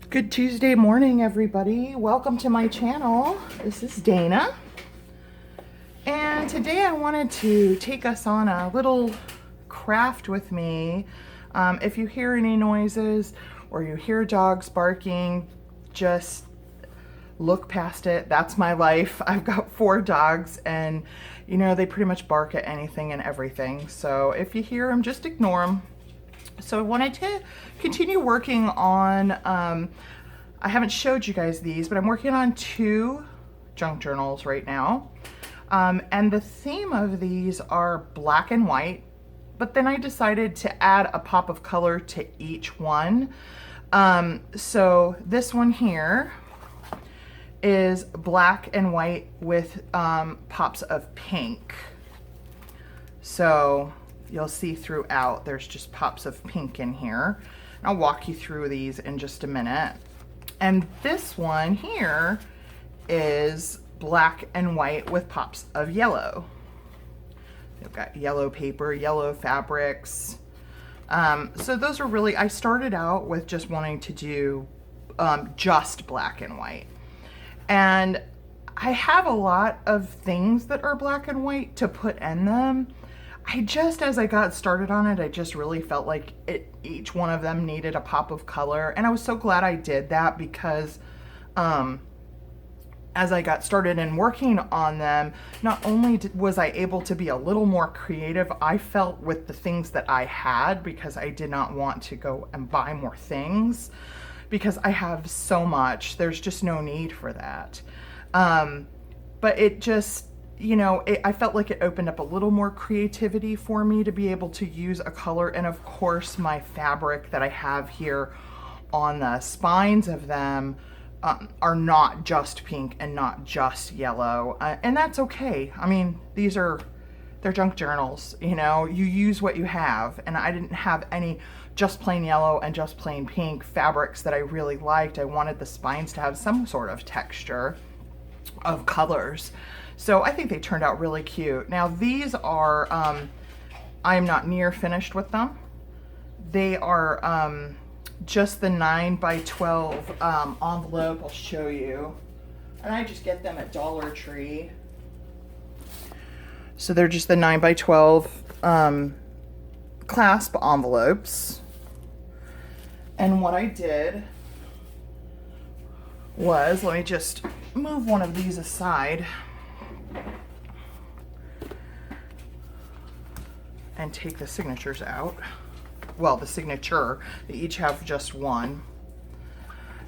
Good Tuesday morning, everybody. Welcome to my channel. This is Dana. And today I wanted to take us on a little craft with me. If you hear any noises or you hear dogs barking, just look past it. That's my life. I've got 4 dogs and you know, they pretty much bark at anything and everything. So if you hear them, just ignore them. So I wanted to continue working on, I haven't showed you guys these, but I'm working on 2 junk journals right now. And the theme of these are black and white, but then I decided to add a pop of color to each one. So this one here is black and white with pops of pink. So you'll see throughout, there's just pops of pink in here. I'll walk you through these in just a minute. And this one here is black and white with pops of yellow. You've got yellow paper, yellow fabrics. So those are really, I started out with just wanting to do just black and white. And I have a lot of things that are black and white to put in them. As I got started on it, I just really felt like each one of them needed a pop of color. And I was so glad I did that because as I got started in working on them, not only was I able to be a little more creative, I felt with the things that I had, because I did not want to go and buy more things because I have so much. There's just no need for that. But it just, you know, I felt like it opened up a little more creativity for me to be able to use a color. And of course, my fabric that I have here on the spines of them are not just pink and not just yellow. And that's okay. I mean, they're junk journals, you know, you use what you have. And I didn't have any just plain yellow and just plain pink fabrics that I really liked. I wanted the spines to have some sort of texture of colors. So I think they turned out really cute. Now these are, I am not near finished with them. They are just the 9 by 12 envelope. I'll show you. And I just get them at Dollar Tree. So they're just the 9 by 12 clasp envelopes. And what I did was, let me just move one of these aside and take the signatures out. Well, the signature, they each have just one.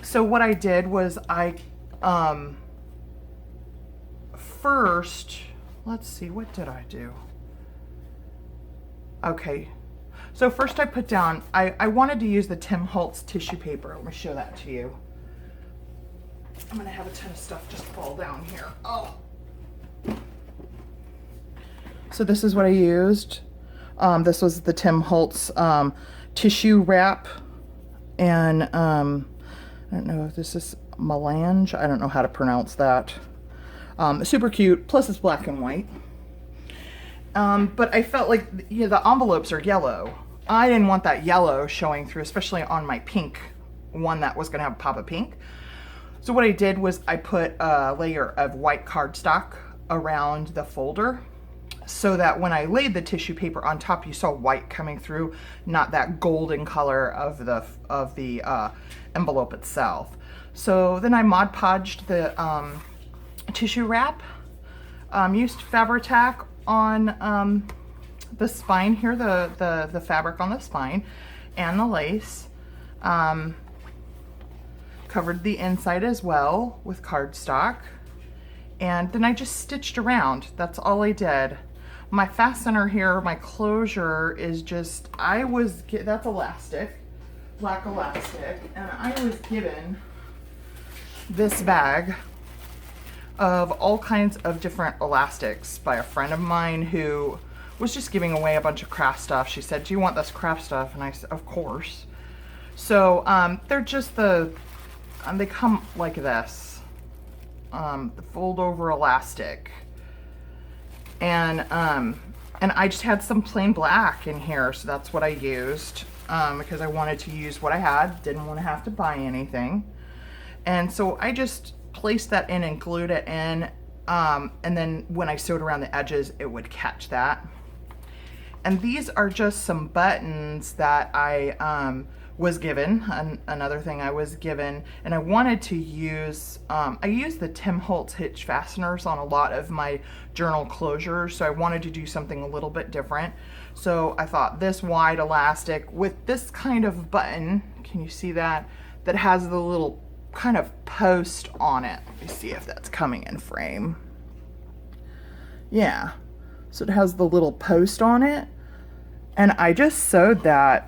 So what I did was I, first, let's see, what did I do? Okay, so first I put down, I wanted to use the Tim Holtz tissue paper. Let me show that to you. I'm gonna have a ton of stuff just fall down here. Oh. So this is what I used. This was the Tim Holtz tissue wrap, and I don't know if this is melange. I don't know how to pronounce that. Super cute. Plus it's black and white. But I felt like, you know, the envelopes are yellow. I didn't want that yellow showing through, especially on my pink one that was gonna have a pop of pink. So what I did was I put a layer of white cardstock around the folder, so that when I laid the tissue paper on top, you saw white coming through, not that golden color of the envelope itself. So then I Mod Podged the tissue wrap, used Fabri-Tac on the spine here, the fabric on the spine, and the lace. Covered the inside as well with cardstock, and then I just stitched around. That's all I did. My fastener here, my closure is just, that's elastic, black elastic, and I was given this bag of all kinds of different elastics by a friend of mine who was just giving away a bunch of craft stuff. She said, "Do you want this craft stuff?" And I said, "Of course." So they're just they come like this, the fold over elastic. And I just had some plain black in here, so that's what I used. because I wanted to use what I had, didn't want to have to buy anything. And so I just placed that in and glued it in, and then when I sewed around the edges, it would catch that. And these are just some buttons that I was given, another thing I was given, and I wanted to use, I use the Tim Holtz hitch fasteners on a lot of my journal closures, so I wanted to do something a little bit different. So I thought this wide elastic with this kind of button, can you see that? That has the little kind of post on it. Let me see if that's coming in frame. Yeah, so it has the little post on it, and I just sewed that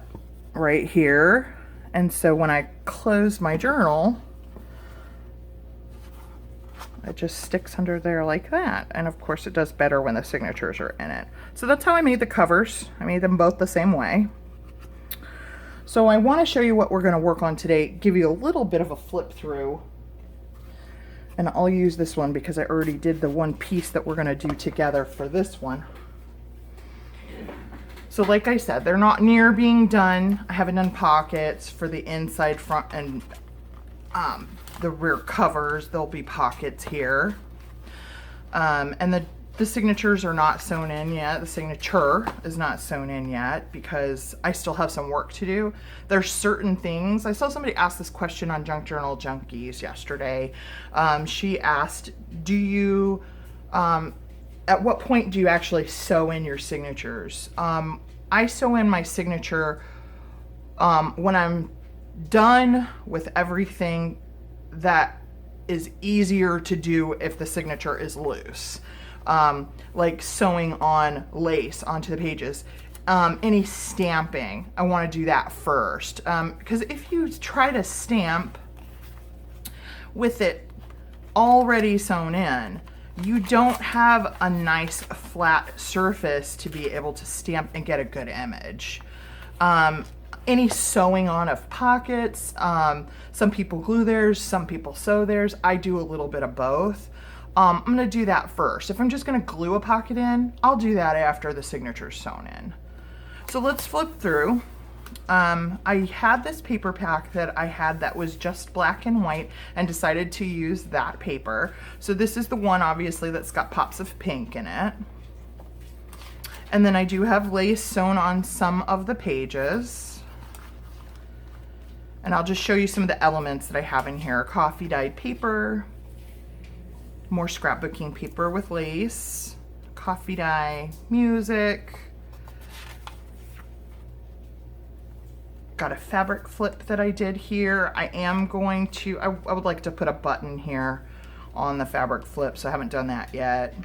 right here. And so when I close my journal, it just sticks under there like that. And of course it does better when the signatures are in it. So that's how I made the covers. I made them both the same way. So I want to show you what we're going to work on today, give you a little bit of a flip through. And I'll use this one because I already did the one piece that we're going to do together for this one. So like I said, they're not near being done. I haven't done pockets for the inside, front, and the rear covers. There'll be pockets here. And the signatures are not sewn in yet. The signature is not sewn in yet because I still have some work to do. There's certain things. I saw somebody ask this question on Junk Journal Junkies yesterday. She asked, do you, at what point do you actually sew in your signatures? I sew in my signature when I'm done with everything that is easier to do if the signature is loose. Like sewing on lace onto the pages. Any stamping, I want to do that first. Because if you try to stamp with it already sewn in, you don't have a nice flat surface to be able to stamp and get a good image. Any sewing on of pockets, some people glue theirs, some people sew theirs. I do a little bit of both. I'm gonna do that first. If I'm just gonna glue a pocket in, I'll do that after the signature's sewn in. So let's flip through. I had this paper pack that I had that was just black and white and decided to use that paper. So this is the one obviously that's got pops of pink in it. And then I do have lace sewn on some of the pages. And I'll just show you some of the elements that I have in here. Coffee dyed paper, more scrapbooking paper with lace, coffee dye, music. Got a fabric flip that I did here. I am going to, I would like to put a button here on the fabric flip, so I haven't done that yet.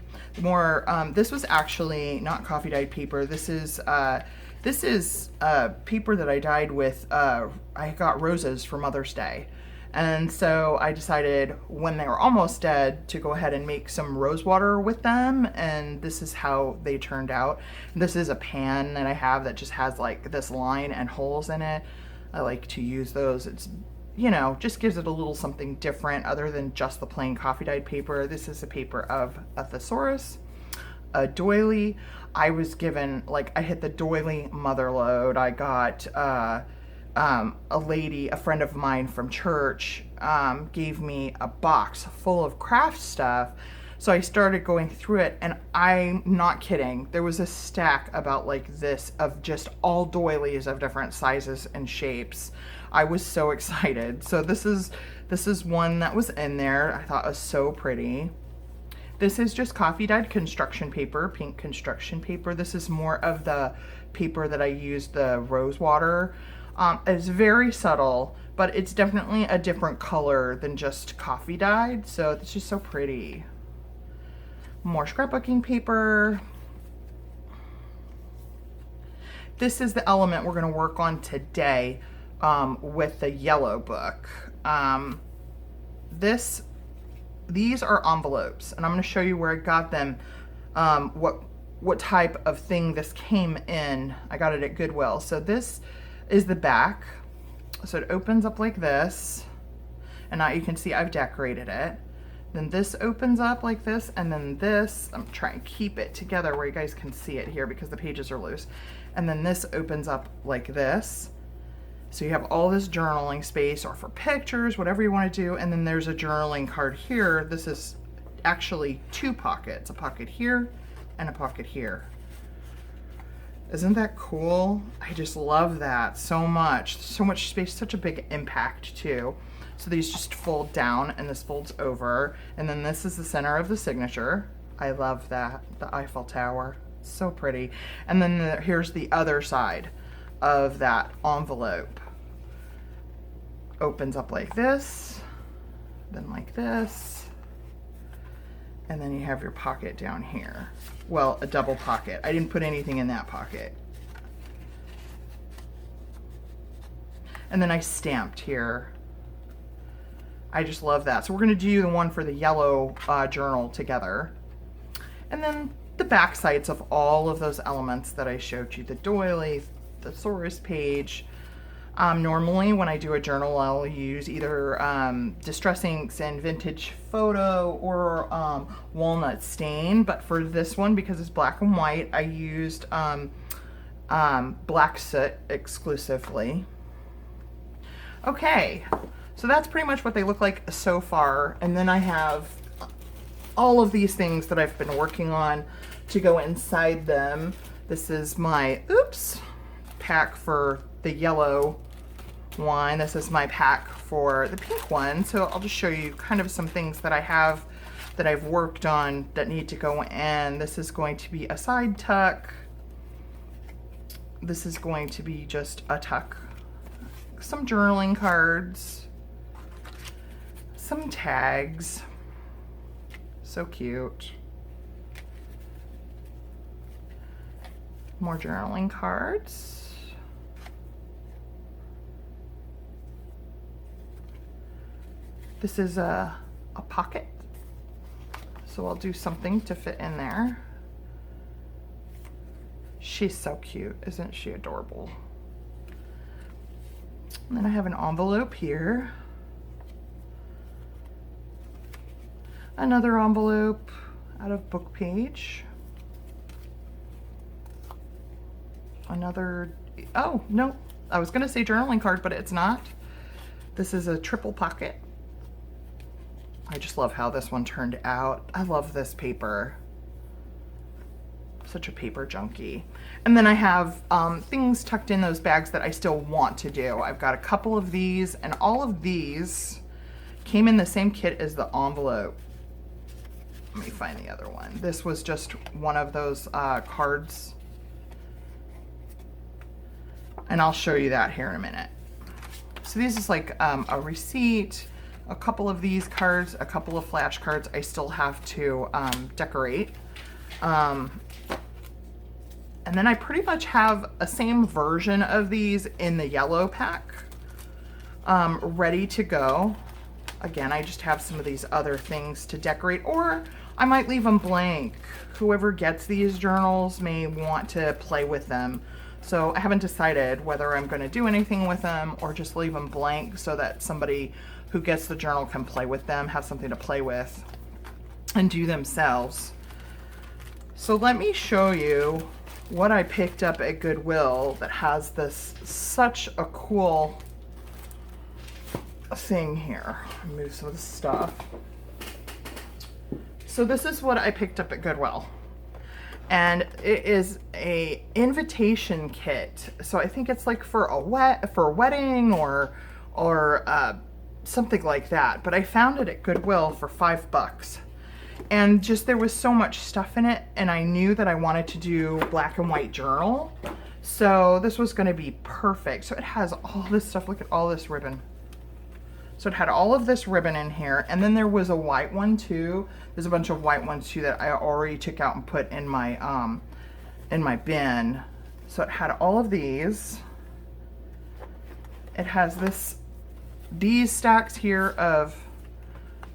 More, this was actually not coffee dyed paper. This is paper that I dyed with, I got roses for Mother's Day. And so I decided when they were almost dead to go ahead and make some rose water with them, and this is how they turned out. This is a pan that I have that just has like this line and holes in it. I like to use those. It's, you know, just gives it a little something different other than just the plain coffee dyed paper. This is a paper of a thesaurus, a doily. I was given, like, I hit the doily mother load. I got a lady, a friend of mine from church, gave me a box full of craft stuff. So I started going through it, and I'm not kidding. There was a stack about like this of just all doilies of different sizes and shapes. I was so excited. So this is one that was in there. I thought it was so pretty. This is just coffee dyed construction paper, pink construction paper. This is more of the paper that I used, the rose water. It's very subtle, but it's definitely a different color than just coffee dyed. So it's just so pretty. More scrapbooking paper. This is the element we're going to work on today with the yellow book. These are envelopes, and I'm going to show you where I got them, what type of thing this came in. I got it at Goodwill. So this is the back. So it opens up like this, and now you can see I've decorated it. Then this opens up like this, and then this, I'm trying to keep it together where you guys can see it here because the pages are loose. And then this opens up like this, So you have all this journaling space or for pictures, whatever you want to do. And then there's a journaling card here. This is actually 2 pockets, a pocket here and a pocket here. Isn't that cool? I just love that so much. So much space, such a big impact too. So these just fold down and this folds over. And then this is the center of the signature. I love that, the Eiffel Tower. So pretty. And then here's the other side of that envelope. Opens up like this, then like this, and then you have your pocket down here. Well, a double pocket. I didn't put anything in that pocket. And then I stamped here. I just love that. So we're gonna do the one for the yellow journal together. And then the back sides of all of those elements that I showed you, the doily, the thesaurus page. Normally when I do a journal, I'll use either Distress Inks and Vintage Photo or Walnut Stain. But for this one, because it's black and white, I used Black Soot exclusively. Okay, so that's pretty much what they look like so far. And then I have all of these things that I've been working on to go inside them. This is my, pack for the yellow one. This is my pack for the pink one. So I'll just show you kind of some things that I have that I've worked on that need to go in. This is going to be a side tuck. This is going to be just a tuck. Some journaling cards. Some tags. So cute. More journaling cards. This is a pocket. So I'll do something to fit in there. She's so cute. Isn't she adorable? And then I have an envelope here. Another envelope out of book page. Another, oh no, I was gonna say journaling card, but it's not. This is a triple pocket. I just love how this one turned out. I love this paper. Such a paper junkie. And then I have things tucked in those bags that I still want to do. I've got a couple of these, and all of these came in the same kit as the envelope. Let me find the other one. This was just one of those cards. And I'll show you that here in a minute. So this is like a receipt, a couple of these cards, a couple of flashcards I still have to decorate. And then I pretty much have a same version of these in the yellow pack ready to go. Again, I just have some of these other things to decorate, or I might leave them blank. Whoever gets these journals may want to play with them. So I haven't decided whether I'm going to do anything with them or just leave them blank so that somebody who gets the journal can play with them, have something to play with and do themselves. So let me show you what I picked up at Goodwill that has this such a cool thing here. Move some of the stuff. So this is what I picked up at Goodwill. And it is a invitation kit. So I think it's like for a wedding or something like that. But I found it at Goodwill for $5. And just there was so much stuff in it, and I knew that I wanted to do black and white journal. So this was gonna be perfect. So it has all this stuff. Look at all this ribbon. So it had all of this ribbon in here, and then there was a white one too. There's a bunch of white ones too that I already took out and put in my bin. So it had all of these. It has these stacks here of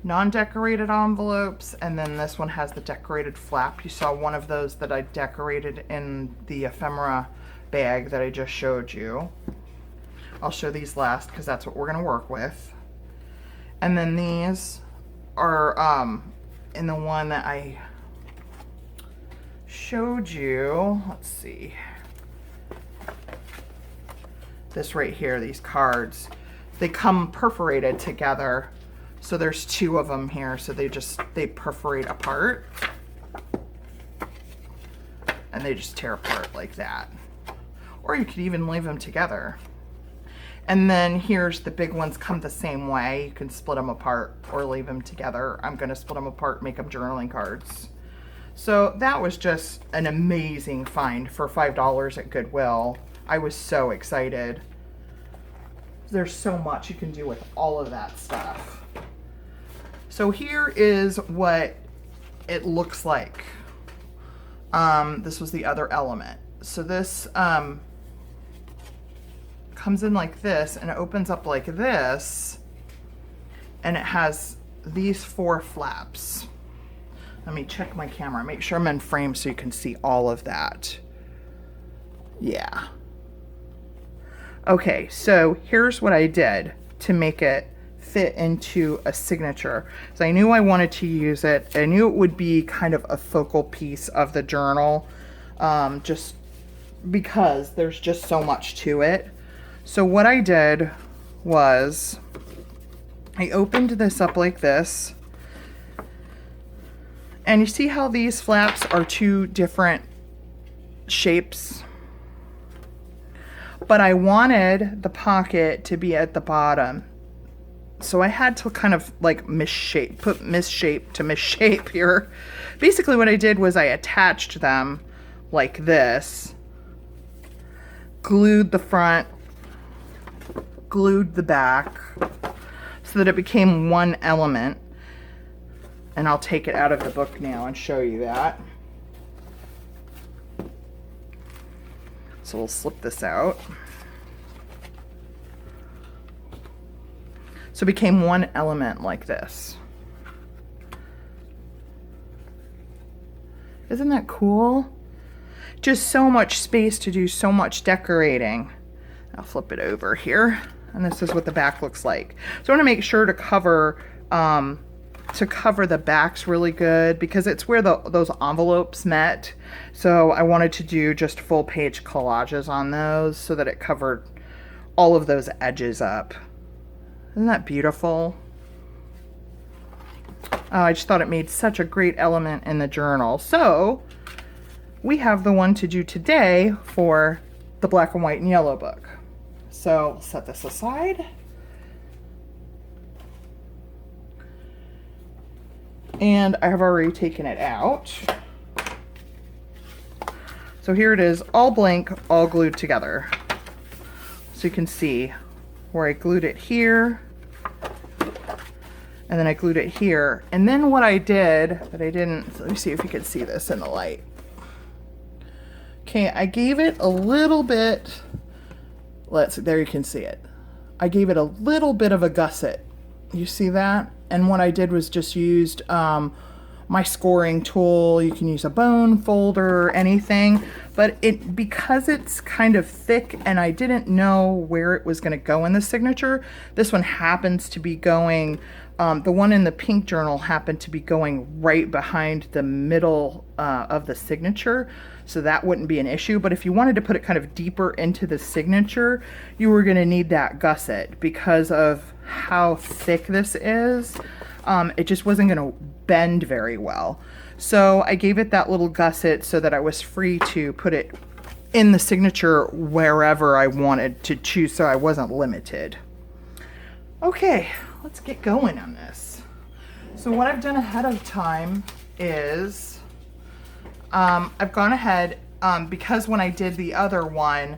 non-decorated envelopes, and then this one has the decorated flap. You saw one of those that I decorated in the ephemera bag that I just showed you. I'll show these last because that's what we're gonna work with. And then these are in the one that I showed you. Let's see. this right here, these cards, they come perforated together. So there's 2 of them here. So they perforate apart and they just tear apart like that. Or you could even leave them together. And then here's the big ones, come the same way. You can split them apart or leave them together. I'm gonna split them apart, make them journaling cards. So that was just an amazing find for $5 at Goodwill. I was so excited. There's so much you can do with all of that stuff. So here is what it looks like. This was the other element. So this comes in like this and it opens up like this, and it has these 4 flaps. Let me check my camera, make sure I'm in frame so you can see all of that. Yeah. Okay, so here's what I did to make it fit into a signature. So I knew I wanted to use it. I knew it would be kind of a focal piece of the journal, just because there's just so much to it. So what I did was I opened this up like this, and you see how these flaps are 2 different shapes? But I wanted the pocket to be at the bottom. So I had to kind of like misshape to misshape here. Basically what I did was I attached them like this, glued the front, glued the back, so that it became one element. And I'll take it out of the book now and show you that. So we'll slip this out. So it became one element like this. Isn't that cool? Just so much space to do so much decorating. I'll flip it over here. And this is what the back looks like. So I want to make sure to cover the backs really good, because it's where those envelopes met. So I wanted to do just full page collages on those so that it covered all of those edges up. Isn't that beautiful? Oh, I just thought it made such a great element in the journal. So we have the one to do today for the black and white and yellow book. So I'll set this aside. And I have already taken it out. So here it is, all blank, all glued together. So you can see where I glued it here, and then I glued it here. And then what I did, but I didn't, let me see if you can see this in the light. Okay, I gave it a little bit, there you can see it. I gave it a little bit of a gusset. You see that? And what I did was just used my scoring tool. You can use a bone folder, anything, but because it's kind of thick and I didn't know where it was going to go in the signature, this one happens to be going, the one in the pink journal happened to be going right behind the middle of the signature, so that wouldn't be an issue. But if you wanted to put it kind of deeper into the signature, you were going to need that gusset because of how thick this is. It just wasn't going to bend very well. So I gave it that little gusset so that I was free to put it in the signature wherever I wanted to choose, so I wasn't limited. Okay, let's get going on this. So what I've done ahead of time is I've gone ahead, because when I did the other one,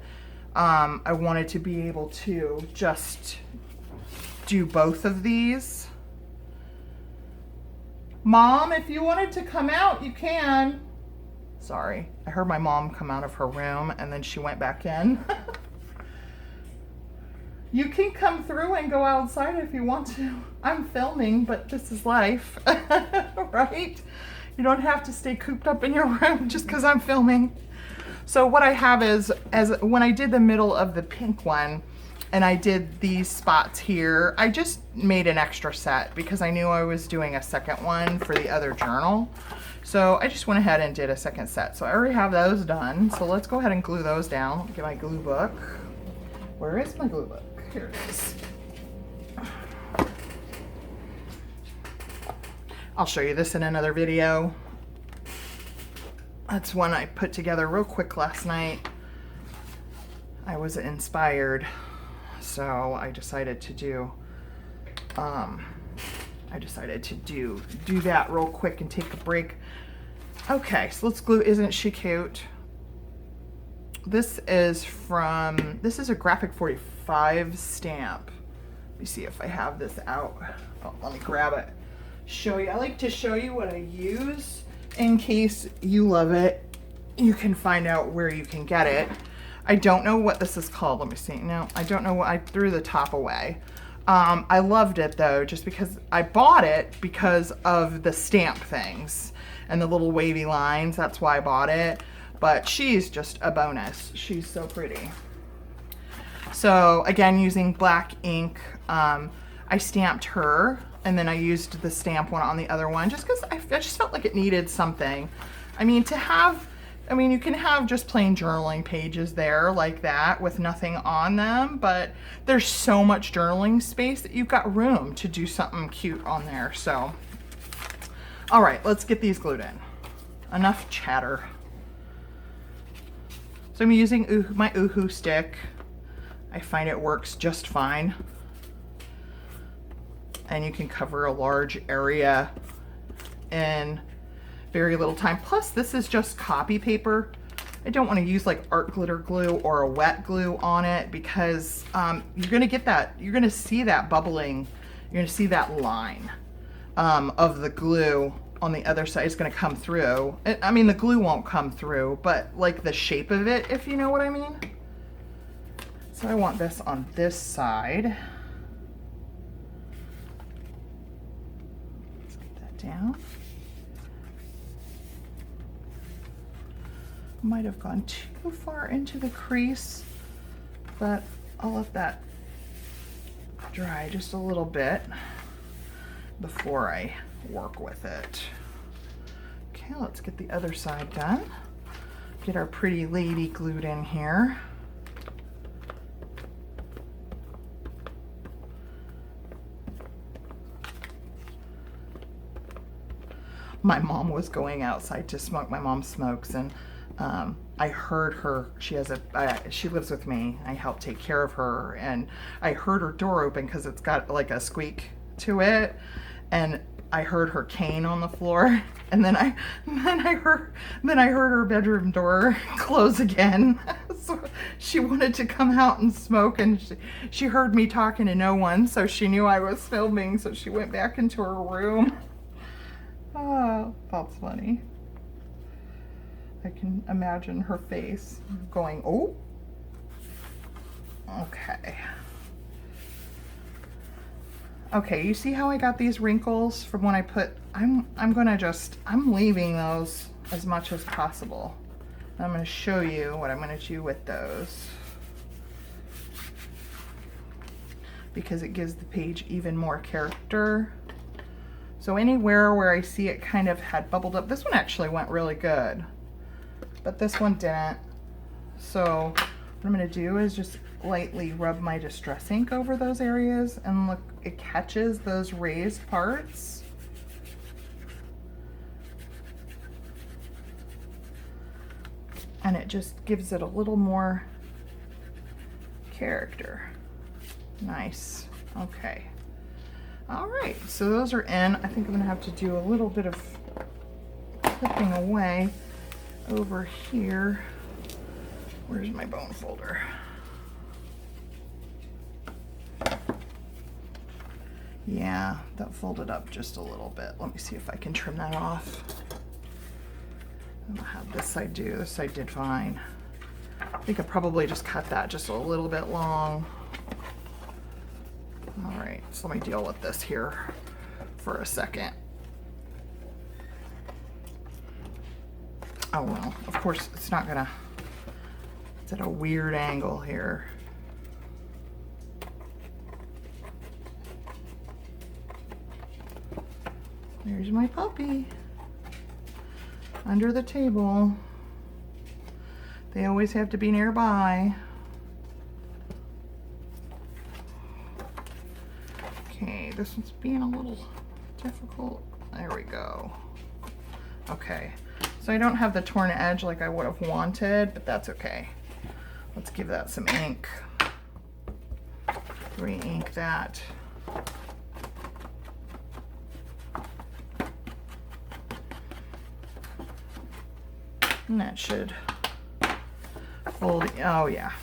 I wanted to be able to just do both of these. Mom, if you wanted to come out, you can. Sorry, I heard my mom come out of her room and then she went back in. You can come through and go outside if you want to. I'm filming, but this is life, right? You don't have to stay cooped up in your room just because I'm filming. So what I have is, when I did the middle of the pink one, and I did these spots here, I just made an extra set because I knew I was doing a second one for the other journal. So I just went ahead and did a second set. So I already have those done. So let's go ahead and glue those down. Get my glue book. Where is my glue book? Here it is. I'll show you this in another video. That's one I put together real quick last night. I was inspired, so I decided to do do that real quick and take a break. Okay, so let's glue. Isn't she cute? This is a Graphic 45 stamp. Let me see if I have this out. Oh, let me grab it. Show you. I like to show you what I use in case you love it. You can find out where you can get it. I don't know what this is called. Let me see. No, I don't know what. I threw the top away. I loved it though, just because I bought it because of the stamp things and the little wavy lines. That's why I bought it. But she's just a bonus. She's so pretty. So again, using black ink, I stamped her, and then I used the stamp one on the other one just because I just felt like it needed something. I mean, you can have just plain journaling pages there like that with nothing on them, but there's so much journaling space that you've got room to do something cute on there. So, all right, let's get these glued in. Enough chatter. So I'm using my Oohoo stick. I find it works just fine. And you can cover a large area in very little time. Plus, this is just copy paper. I don't want to use like art glitter glue or a wet glue on it because you're going to get that, you're going to see that bubbling, you're going to see that line of the glue on the other side is going to come through. I mean, the glue won't come through, but like the shape of it, if you know what I mean. So I want this on this side. Let's get that down. Might have gone too far into the crease, but I'll let that dry just a little bit before I work with it. Okay, let's get the other side done. Get our pretty lady glued in here. My mom was going outside to smoke. My mom smokes, and I heard her. She lives with me. I help take care of her, and I heard her door open because it's got like a squeak to it, and I heard her cane on the floor, and then I heard her bedroom door close again. So she wanted to come out and smoke, and she heard me talking to no one, so she knew I was filming. So she went back into her room. Oh, that's funny. I can imagine her face going, oh, okay. Okay, you see how I got these wrinkles from when I put, I'm leaving those as much as possible. I'm gonna show you what I'm gonna do with those, because it gives the page even more character. So anywhere where I see it kind of had bubbled up, this one actually went really good, but this one didn't. So what I'm gonna do is just lightly rub my Distress ink over those areas, and look, it catches those raised parts. And it just gives it a little more character. Nice, okay. All right, so those are in. I think I'm gonna have to do a little bit of clipping away over here. Where's my bone folder? Yeah, that folded up just a little bit. Let me see if I can trim that off. I'll have this side do. This side did fine. I think I probably just cut that just a little bit long. All right, so let me deal with this here for a second. Oh well, of course it's not gonna, it's at a weird angle here. There's my puppy under the table. They always have to be nearby. Okay, this one's being a little difficult. There we go. Okay, so I don't have the torn edge like I would have wanted, but that's okay. Let's give that some ink. Re-ink that. And that should fold. Oh yeah,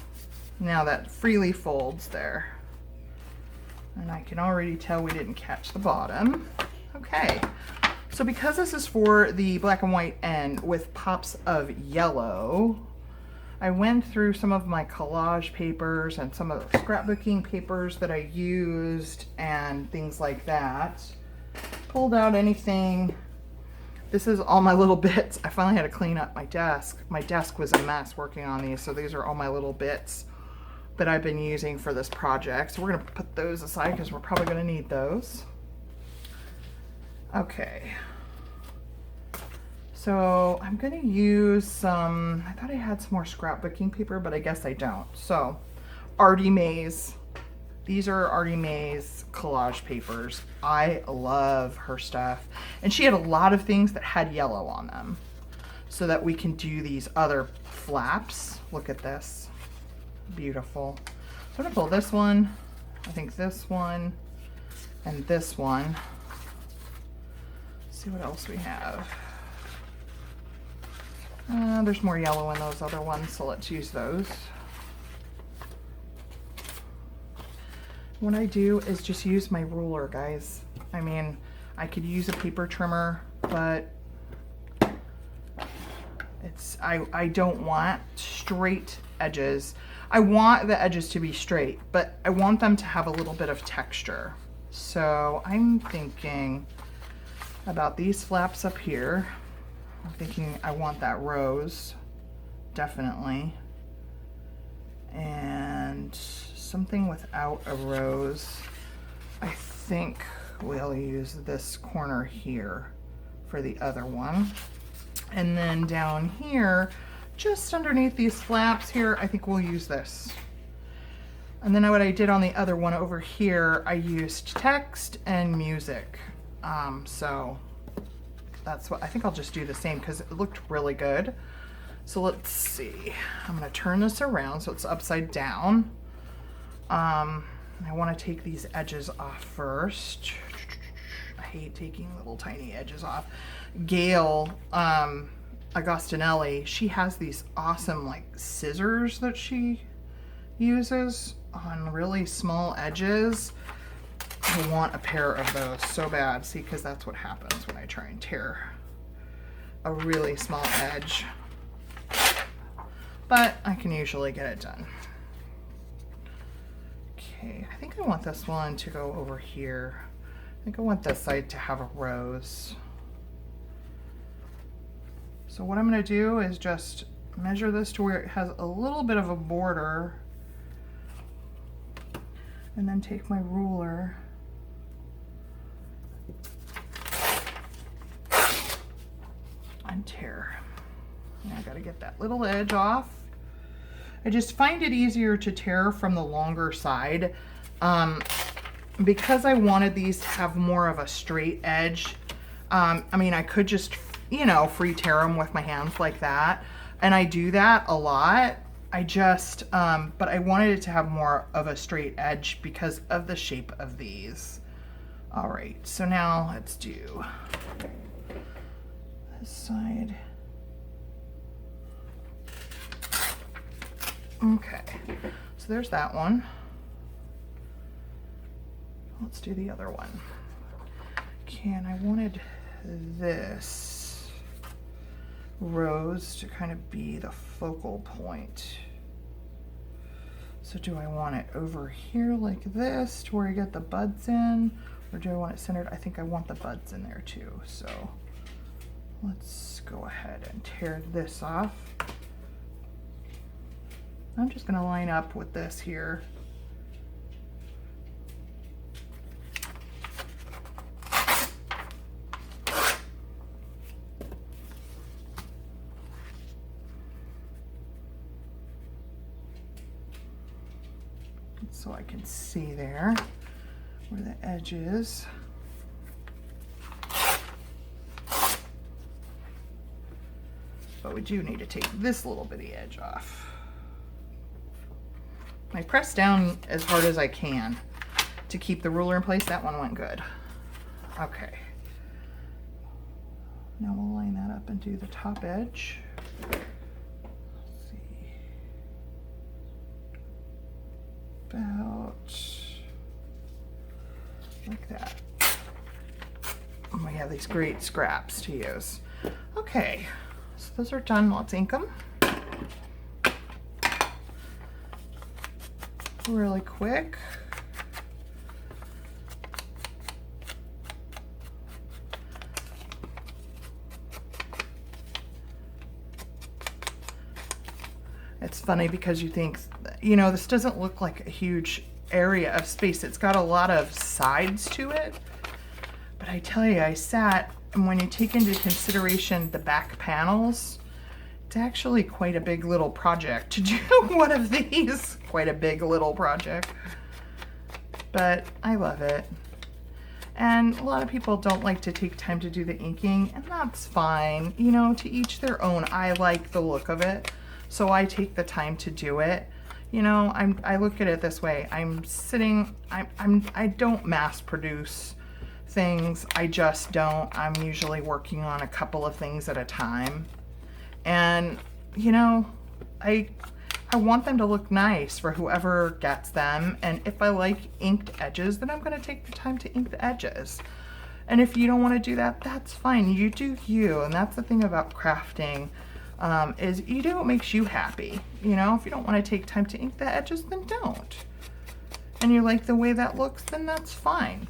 now that freely folds there. And I can already tell we didn't catch the bottom. Okay, so because this is for the black and white end with pops of yellow, I went through some of my collage papers and some of the scrapbooking papers that I used and things like that. Pulled out anything. This is all my little bits. I finally had to clean up my desk. My desk was a mess working on these, so these are all my little bits that I've been using for this project. So we're gonna put those aside because we're probably gonna need those. Okay. So I'm gonna use some, I thought I had some more scrapbooking paper, but I guess I don't. So Artie Mays. These are Artie Mays collage papers. I love her stuff. And she had a lot of things that had yellow on them so that we can do these other flaps. Look at this. Beautiful. So I'm gonna pull this one, I think this one, and this one. Let's see what else we have. There's more yellow in those other ones, so let's use those. What I do is just use my ruler, guys. I mean, I could use a paper trimmer, but I don't want straight edges. I want the edges to be straight, but I want them to have a little bit of texture. So I'm thinking about these flaps up here. I'm thinking I want that rose, definitely. And something without a rose. I think we'll use this corner here for the other one. And then down here, just underneath these flaps here, I think we'll use this. And then what I did on the other one over here, I used text and music. So that's what, I think I'll just do the same because it looked really good. So let's see, I'm gonna turn this around so it's upside down. I wanna take these edges off first. I hate taking little tiny edges off. Gail, Agostinelli, she has these awesome like scissors that she uses on really small edges. I want a pair of those so bad. See, because that's what happens when I try and tear a really small edge. But I can usually get it done. Okay, I think I want this one to go over here. I think I want this side to have a rose. So what I'm going to do is just measure this to where it has a little bit of a border, and then take my ruler and tear. And I got to get that little edge off. I just find it easier to tear from the longer side because I wanted these to have more of a straight edge. I mean, I could just, you know, free tear them with my hands like that. And I do that a lot. I just, but I wanted it to have more of a straight edge because of the shape of these. All right, so now let's do this side. Okay, so there's that one. Let's do the other one. Okay, and I wanted this rose to kind of be the focal point. So do I want it over here like this to where I get the buds in, or do I want it centered? I think I want the buds in there too. So let's go ahead and tear this off. I'm just going to line up with this here. So I can see there. where the edge is. But we do need to take this little bitty edge off. I press down as hard as I can to keep the ruler in place. That one went good. Okay. Now we'll line that up and do the top edge. Let's see. About like that. And we have these great scraps to use. Okay, so those are done. Let's ink them. Really quick. It's funny because you think, you know, this doesn't look like a huge area of space. It's got a lot of sides to it. But I tell you, I sat, and when you take into consideration the back panels, it's actually quite a big little project to do one of these. Quite a big little project. But I love it. And a lot of people don't like to take time to do the inking, and that's fine. You know, to each their own. I like the look of it, so I take the time to do it. You know, I look at it this way. I'm sitting, I don't mass produce things. I just don't. I'm usually working on a couple of things at a time. And, you know, I want them to look nice for whoever gets them. And if I like inked edges, then I'm going to take the time to ink the edges. And if you don't want to do that, that's fine. You do you. And that's the thing about crafting, is you do what makes you happy. You know, if you don't want to take time to ink the edges, then don't. And you like the way that looks, then that's fine.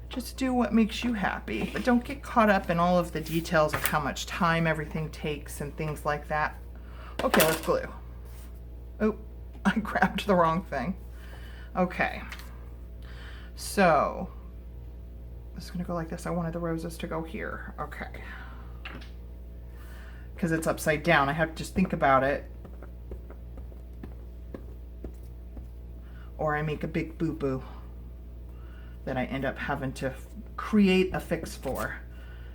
Just do what makes you happy, but don't get caught up in all of the details of how much time everything takes and things like that. Okay, let's glue. Oh, I grabbed the wrong thing. Okay, so it's gonna go like this. I wanted the roses to go here. Okay, because it's upside down. I have to just think about it, or I make a big boo-boo that I end up having to create a fix for.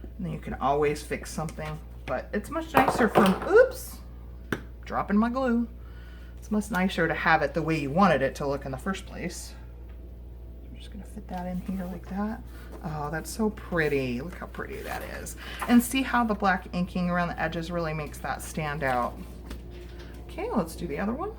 And then you can always fix something, but it's much nicer from, oops, dropping my glue. It's much nicer to have it the way you wanted it to look in the first place. I'm just gonna fit that in here like that. Oh, that's so pretty. Look how pretty that is. And see how the black inking around the edges really makes that stand out. Okay, let's do the other one.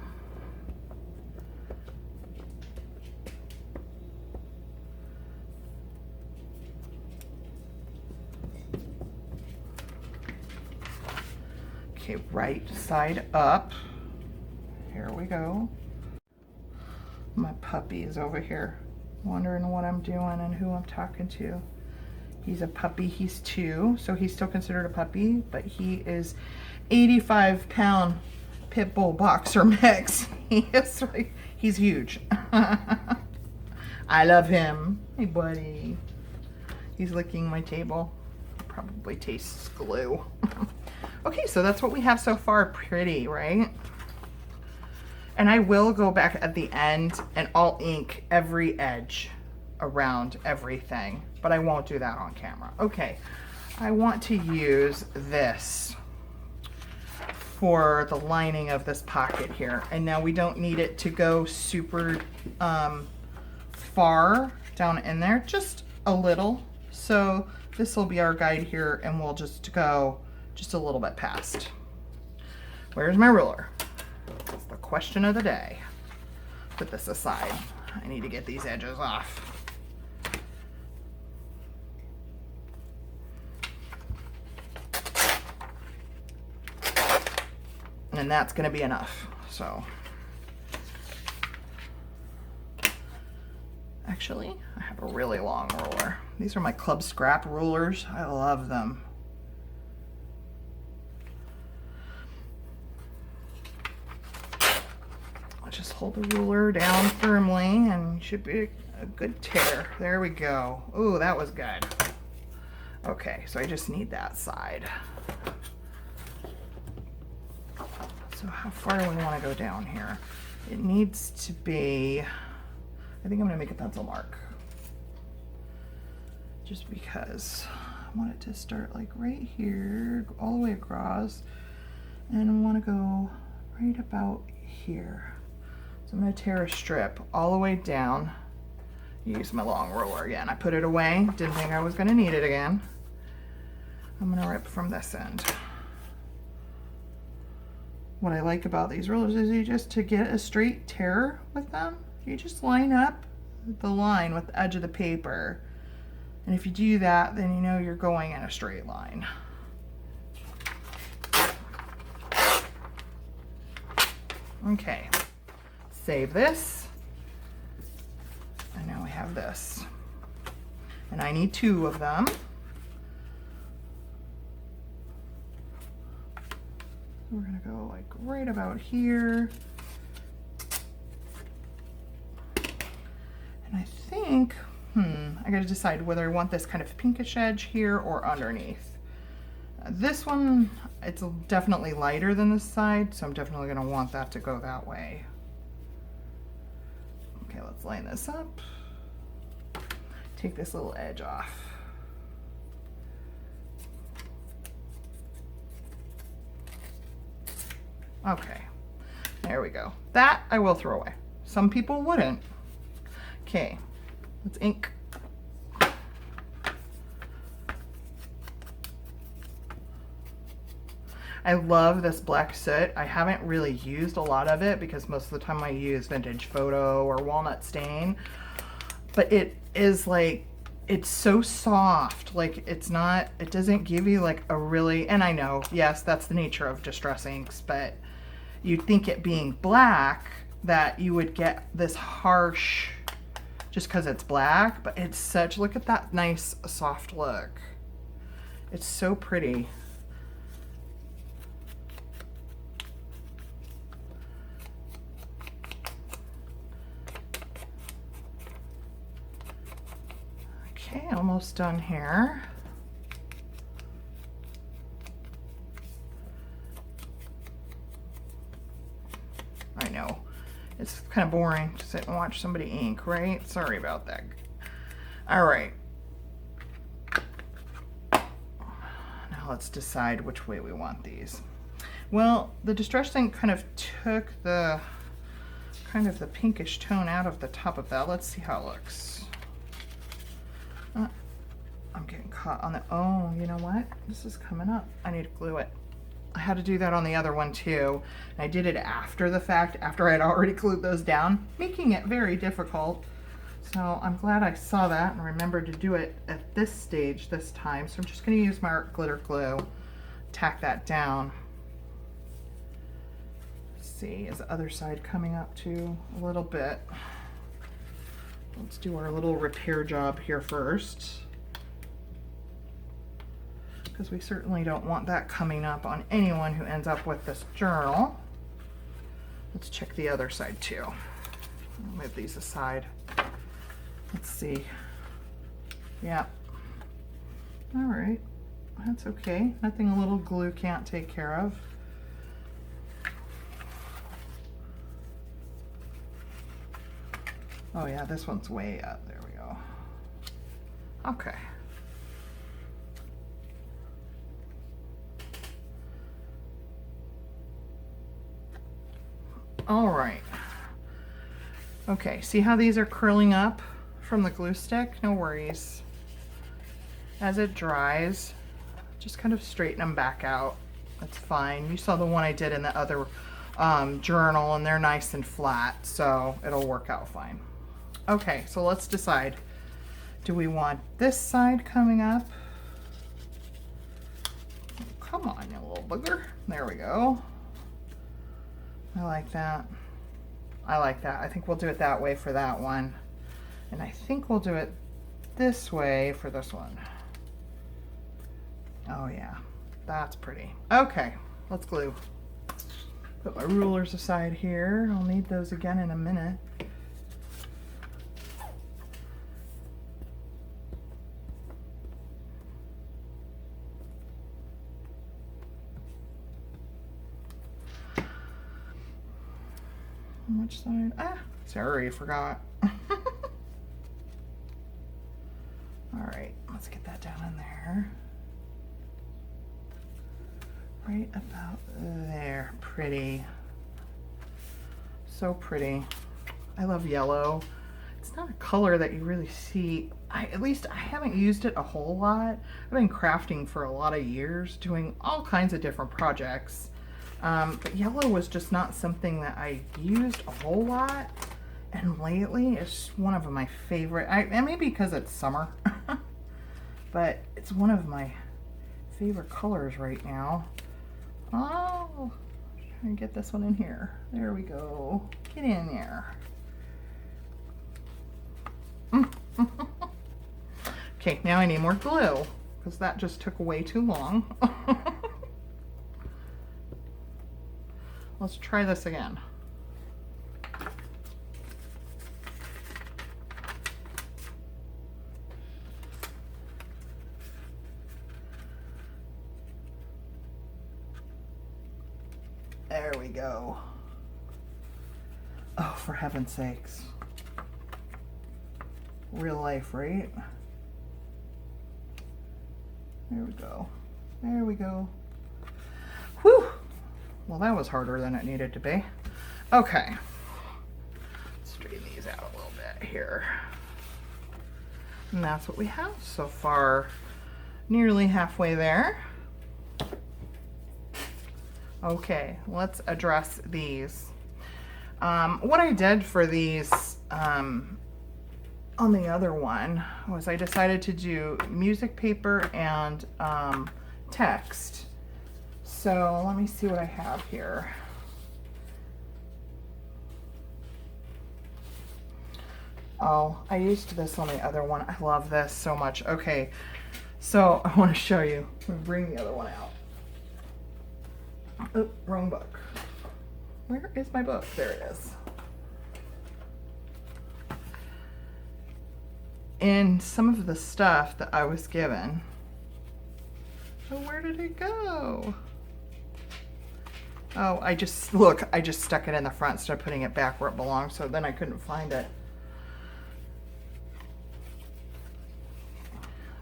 Okay, right side up. Here we go. My puppy is over here wondering what I'm doing and who I'm talking to. He's a puppy, he's 2, so he's still considered a puppy, but he is 85-pound pit bull boxer mix. He's huge. I love him. Hey buddy. He's licking my table. Probably tastes glue. Okay, so that's what we have so far. Pretty, right? And I will go back at the end and I'll ink every edge around everything, but I won't do that on camera. Okay, I want to use this for the lining of this pocket here. And now we don't need it to go super far down in there, just a little. So this will be our guide here, and we'll just go just a little bit past. Where's my ruler? That's the question of the day. Put this aside. I need to get these edges off. And that's going to be enough. So actually, I have a really long ruler. These are my Club Scrap rulers. I love them. I'll just hold the ruler down firmly and it should be a good tear. There we go. Ooh, that was good. Okay, so I just need that side. So how far do we want to go down here? It needs to be, I think I'm going to make a pencil mark. just because I want it to start like right here, go all the way across, and I want to go right about here. So I'm going to tear a strip all the way down. Use my long ruler again. I put it away, didn't think I was going to need it again. I'm going to rip from this end. What I like about these rulers is you just, to get a straight tear with them, you just line up the line with the edge of the paper. And if you do that, then you know you're going in a straight line. Okay, save this. And now we have this. And I need 2 of them. We're gonna go like right about here. And I think, I gotta decide whether I want this kind of pinkish edge here or underneath. This one, it's definitely lighter than this side, so I'm definitely gonna want that to go that way. Okay, let's line this up. Take this little edge off. Okay, there we go. That I will throw away. Some people wouldn't. Okay, let's ink. I love this black soot. I haven't really used a lot of it because most of the time I use Vintage Photo or Walnut Stain, but it is like, it's so soft. Like it's not, it doesn't give you like a really, and I know, yes, that's the nature of distress inks, but you'd think it being black that you would get this harsh just because it's black, but it's such, look at that nice soft look. It's so pretty. Okay, almost done here. I know, it's kind of boring to sit and watch somebody ink, right? Sorry about that. All right. Now let's decide which way we want these. Well, the Distress ink kind of took the the pinkish tone out of the top of that. Let's see how it looks. I'm getting caught on the, oh, you know what? This is coming up. I need to glue it. I had to do that on the other one too. And I did it after the fact, after I had already glued those down, making it very difficult. So I'm glad I saw that and remembered to do it at this stage this time. So I'm just going to use my art glitter glue, tack that down. Let's see, is the other side coming up too a little bit? Let's do our little repair job here first, because we certainly don't want that coming up on anyone who ends up with this journal. Let's check the other side too. I'll move these aside. Let's see. Yeah. All right. That's okay. Nothing a little glue can't take care of. Oh yeah, this one's way up. There we go. Okay. All right. Okay, see how these are curling up from the glue stick? No worries. As it dries, just kind of straighten them back out. That's fine. You saw the one I did in the other journal, and they're nice and flat, so it'll work out fine. Okay, so let's decide. Do we want this side coming up? Come on, you little booger. There we go. I like that. I like that. I think we'll do it that way for that one. And I think we'll do it this way for this one. Oh yeah, that's pretty. Okay, let's glue. Put my rulers aside here. I'll need those again in a minute. Which side? Ah, sorry, I forgot. All right, let's get that down in there. Right about there. Pretty. So pretty. I love yellow. It's not a color that you really see. At least I haven't used it a whole lot. I've been crafting for a lot of years, doing all kinds of different projects. But yellow was just not something that I used a whole lot. And lately, it's one of my favorite, and maybe because it's summer, but it's one of my favorite colors right now. Oh, trying to get this one in here. There we go. Get in there. Okay, now I need more glue because that just took way too long. Let's try this again. There we go. Oh, for heaven's sakes. Real life, right? There we go. There we go. Whew. Well, that was harder than it needed to be. Okay. Straighten these out a little bit here. And that's what we have so far. Nearly halfway there. Okay, let's address these. What I did for these on the other one was I decided to do music paper and text. So let me see what I have here. Oh, I used this on the other one. I love this so much. Okay, so I want to show you. I'm gonna bring the other one out. Oh, wrong book. Where is my book? There it is. And some of the stuff that I was given. Oh, where did it go? Oh, I just stuck it in the front instead of putting it back where it belongs, so then I couldn't find it.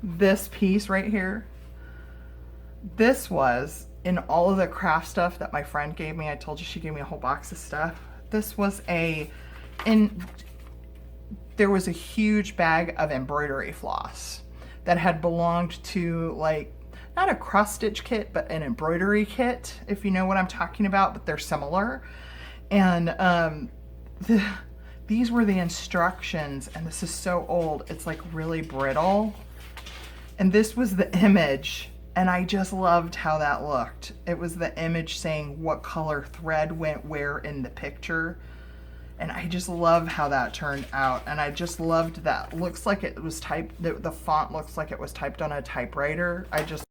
This piece right here, this was in all of the craft stuff that my friend gave me. I told you she gave me a whole box of stuff. This was there was a huge bag of embroidery floss that had belonged to, like, not a cross stitch kit, but an embroidery kit, if you know what I'm talking about, but they're similar. And these were the instructions, and this is so old, it's like really brittle. And this was the image, and I just loved how that looked. It was the image saying what color thread went where in the picture. And I just love how that turned out. And I just loved that. Looks like it was typed, the font looks like it was typed on a typewriter. I just